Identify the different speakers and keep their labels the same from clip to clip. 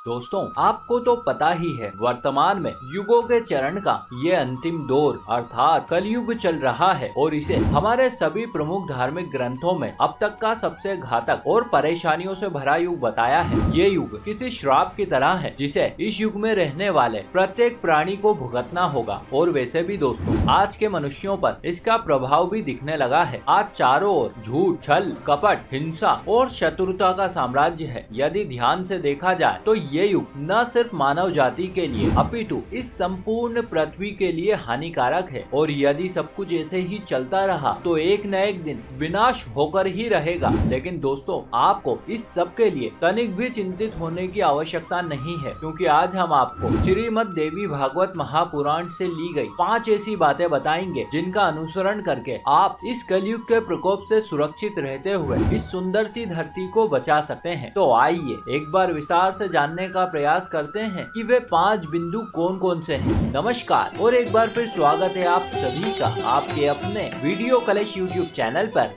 Speaker 1: दोस्तों आपको तो पता ही है वर्तमान में युगों के चरण का ये अंतिम दौर अर्थात कलयुग चल रहा है और इसे हमारे सभी प्रमुख धार्मिक ग्रंथों में अब तक का सबसे घातक और परेशानियों से भरा युग बताया है। ये युग किसी श्राप की तरह है जिसे इस युग में रहने वाले प्रत्येक प्राणी को भुगतना होगा। और वैसे भी दोस्तों आज के मनुष्यों पर इसका प्रभाव भी दिखने लगा है। आज चारों ओर झूठ, छल, कपट, हिंसा और शत्रुता का साम्राज्य है। यदि ध्यान से देखा जाए तो ये युग न सिर्फ मानव जाति के लिए अपितु इस संपूर्ण पृथ्वी के लिए हानिकारक है और यदि सब कुछ ऐसे ही चलता रहा तो एक न एक दिन विनाश होकर ही रहेगा। लेकिन दोस्तों आपको इस सब के लिए तनिक भी चिंतित होने की आवश्यकता नहीं है, क्योंकि आज हम आपको श्रीमद् देवी भागवत महापुराण से ली गई 5 ऐसी बातें बताएंगे जिनका अनुसरण करके आप इस कलयुग के प्रकोप से सुरक्षित रहते हुए इस सुंदर सी धरती को बचा सकते हैं। तो आइए एक बार विस्तार से जानने का प्रयास करते हैं कि वे 5 बिंदु कौन कौन से हैं। नमस्कार और एक बार फिर स्वागत है आप सभी का आपके अपने वीडियो कलेश यूट्यूब चैनल पर।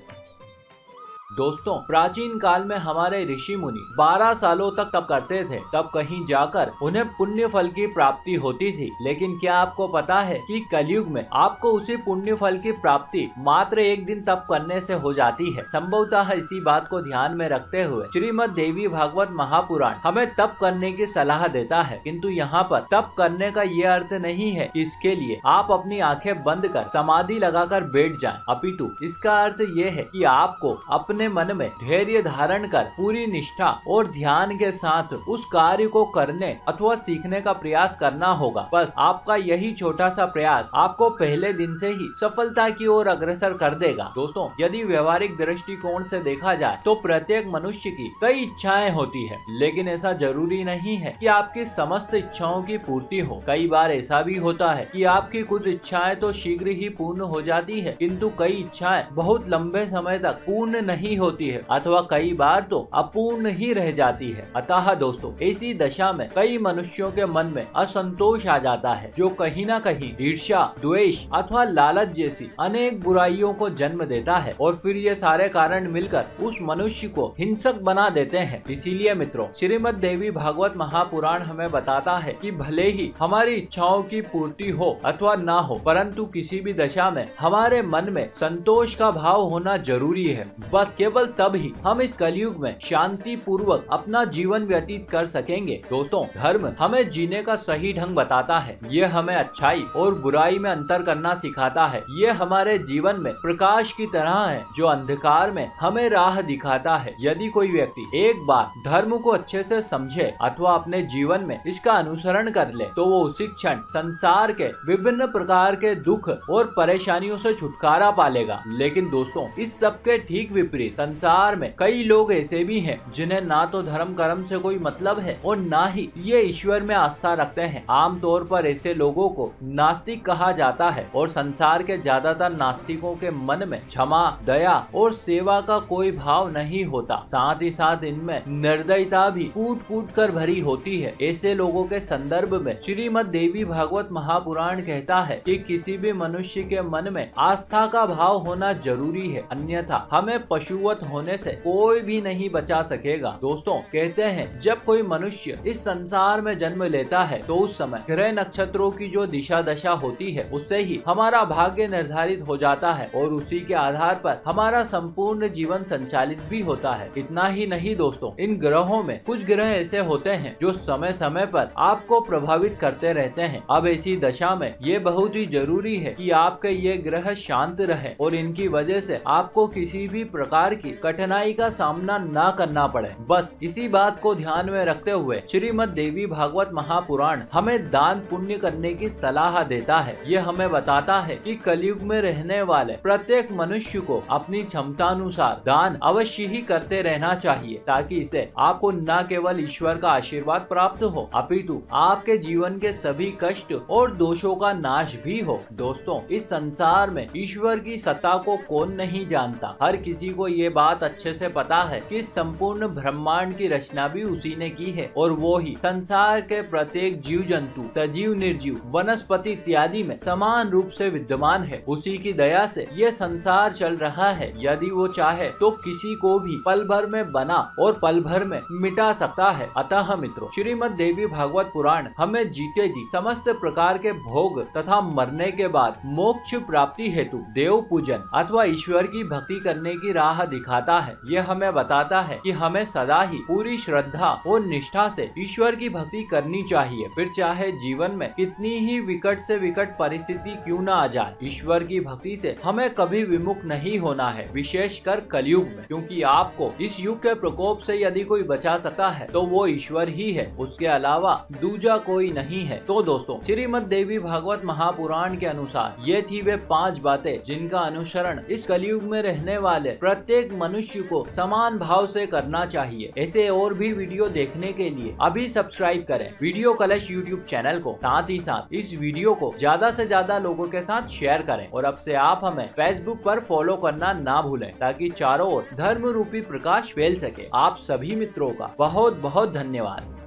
Speaker 1: दोस्तों प्राचीन काल में हमारे ऋषि मुनि 12 सालों तक तप करते थे, तब कहीं जाकर उन्हें पुण्य फल की प्राप्ति होती थी। लेकिन क्या आपको पता है कि कलयुग में आपको उसी पुण्य फल की प्राप्ति मात्र एक दिन तप करने से हो जाती है। संभवतः इसी बात को ध्यान में रखते हुए श्रीमद् देवी भागवत महापुराण हमें तप करने की सलाह देता है। किंतु यहाँ पर तप करने का ये अर्थ नहीं है कि इसके लिए आप अपनी आंखें बंद कर समाधि लगाकर बैठ जाएं, अपितु इसका अर्थ ये है कि आपको अपने मन में धैर्य धारण कर पूरी निष्ठा और ध्यान के साथ उस कार्य को करने अथवा सीखने का प्रयास करना होगा। बस आपका यही छोटा सा प्रयास आपको पहले दिन से ही सफलता की ओर अग्रसर कर देगा। दोस्तों यदि व्यवहारिक दृष्टिकोण से देखा जाए तो प्रत्येक मनुष्य की कई इच्छाएं होती है, लेकिन ऐसा जरूरी नहीं है कि आपकी समस्त इच्छाओं की पूर्ति हो। कई बार ऐसा भी होता है कि आपकी कुछ इच्छाएं तो शीघ्र ही पूर्ण हो जाती है, किंतु कई इच्छाएं बहुत लंबे समय तक पूर्ण नहीं होती है अथवा कई बार तो अपूर्ण ही रह जाती है। अतः दोस्तों ऐसी दशा में कई मनुष्यों के मन में असंतोष आ जाता है, जो कहीं न कहीं ईर्ष्या, द्वेष अथवा लालच जैसी अनेक बुराइयों को जन्म देता है और फिर ये सारे कारण मिलकर उस मनुष्य को हिंसक बना देते हैं। इसीलिए मित्रों श्रीमद् देवी भागवत महापुराण हमें बताता है कि भले ही हमारी इच्छाओं की पूर्ति हो अथवा ना हो, परंतु किसी भी दशा में हमारे मन में संतोष का भाव होना जरूरी है। बस केवल तब ही हम इस कलयुग में शांति पूर्वक अपना जीवन व्यतीत कर सकेंगे। दोस्तों धर्म हमें जीने का सही ढंग बताता है। ये हमें अच्छाई और बुराई में अंतर करना सिखाता है। ये हमारे जीवन में प्रकाश की तरह है जो अंधकार में हमें राह दिखाता है। यदि कोई व्यक्ति एक बार धर्म को अच्छे से समझे अथवा अपने जीवन में इसका अनुसरण कर ले तो वो उसी क्षण संसार के विभिन्न प्रकार के दुख और परेशानियों से छुटकारा पालेगा। लेकिन दोस्तों इस सब के ठीक विपरीत संसार में कई लोग ऐसे भी हैं जिन्हें ना तो धर्म कर्म से कोई मतलब है और ना ही ये ईश्वर में आस्था रखते हैं। आमतौर पर ऐसे लोगों को नास्तिक कहा जाता है और संसार के ज्यादातर नास्तिकों के मन में क्षमा, दया और सेवा का कोई भाव नहीं होता। साथ ही साथ इनमें निर्दयता भी कूट कूट कर भरी होती है। ऐसे लोगों के संदर्भ में श्रीमद् देवी भागवत महापुराण कहता है कि किसी भी मनुष्य के मन में आस्था का भाव होना जरूरी है, अन्यथा हमें पशुवत होने से कोई भी नहीं बचा सकेगा। दोस्तों कहते हैं जब कोई मनुष्य इस संसार में जन्म लेता है तो उस समय ग्रह नक्षत्रों की जो दिशा दशा होती है उससे ही हमारा भाग्य निर्धारित हो जाता है और उसी के आधार पर हमारा संपूर्ण जीवन संचालित भी होता है। इतना ही नहीं दोस्तों इन ग्रहों में कुछ ग्रह ऐसे होते हैं जो समय समय पर आपको प्रभावित करते रहते हैं। अब ऐसी दशा में ये बहुत ही जरूरी है कि आपके ये ग्रह शांत रहे और इनकी वजह से आपको किसी भी प्रकार की कठिनाई का सामना ना करना पड़े। बस इसी बात को ध्यान में रखते हुए श्रीमद् देवी भागवत महापुराण हमें दान पुण्य करने की सलाह देता है। ये हमें बताता है कि कलयुग में रहने वाले प्रत्येक मनुष्य को अपनी क्षमता अनुसार दान अवश्य ही करते रहना चाहिए, ताकि इससे आपको न केवल ईश्वर का आशीर्वाद प्राप्त हो अपितु आपके जीवन के सभी कष्ट और दोषों का नाश भी हो। दोस्तों इस संसार में ईश्वर की सत्ता को कौन नहीं जानता। हर किसी को ये बात अच्छे से पता है कि संपूर्ण ब्रह्मांड की रचना भी उसी ने की है और वो ही संसार के प्रत्येक जीव जंतु, सजीव, निर्जीव, वनस्पति इत्यादि में समान रूप से विद्यमान है। उसी की दया से ये संसार चल रहा है। यदि वो चाहे तो किसी को भी पल भर में बना और पल भर में मिटा सकता है। अतः मित्रों, श्रीमद् देवी भागवत पुराण हमें जीते जी समस्त प्रकार के भोग तथा मरने के बाद मोक्ष प्राप्ति हेतु देव पूजन अथवा ईश्वर की भक्ति करने की राह दिखाता है। यह हमें बताता है कि हमें सदा ही पूरी श्रद्धा और निष्ठा से ईश्वर की भक्ति करनी चाहिए, फिर चाहे जीवन में कितनी ही विकट से विकट परिस्थिति क्यों न आ जाए। ईश्वर की भक्ति से हमें कभी विमुख नहीं होना है, विशेषकर कलयुग में, क्योंकि आपको इस युग के प्रकोप से यदि कोई बचा सकता है तो वो ईश्वर ही है, उसके अलावा दूजा कोई नहीं है। तो दोस्तों, श्रीमद् देवी भागवत महापुराण के अनुसार ये थी वे 5 बातें जिनका अनुसरण इस कलयुग में रहने वाले प्रत्येक मनुष्य को समान भाव से करना चाहिए। ऐसे और भी वीडियो देखने के लिए अभी सब्सक्राइब करें वीडियो कलश यूट्यूब चैनल को, साथ ही साथ इस वीडियो को ज्यादा से ज्यादा लोगों के साथ शेयर करें और अब से आप हमें फेसबुक पर फॉलो करना ना भूलें ताकि चारों ओर धर्म रूपी प्रकाश फैल सके। आप सभी मित्रों का बहुत बहुत धन्यवाद।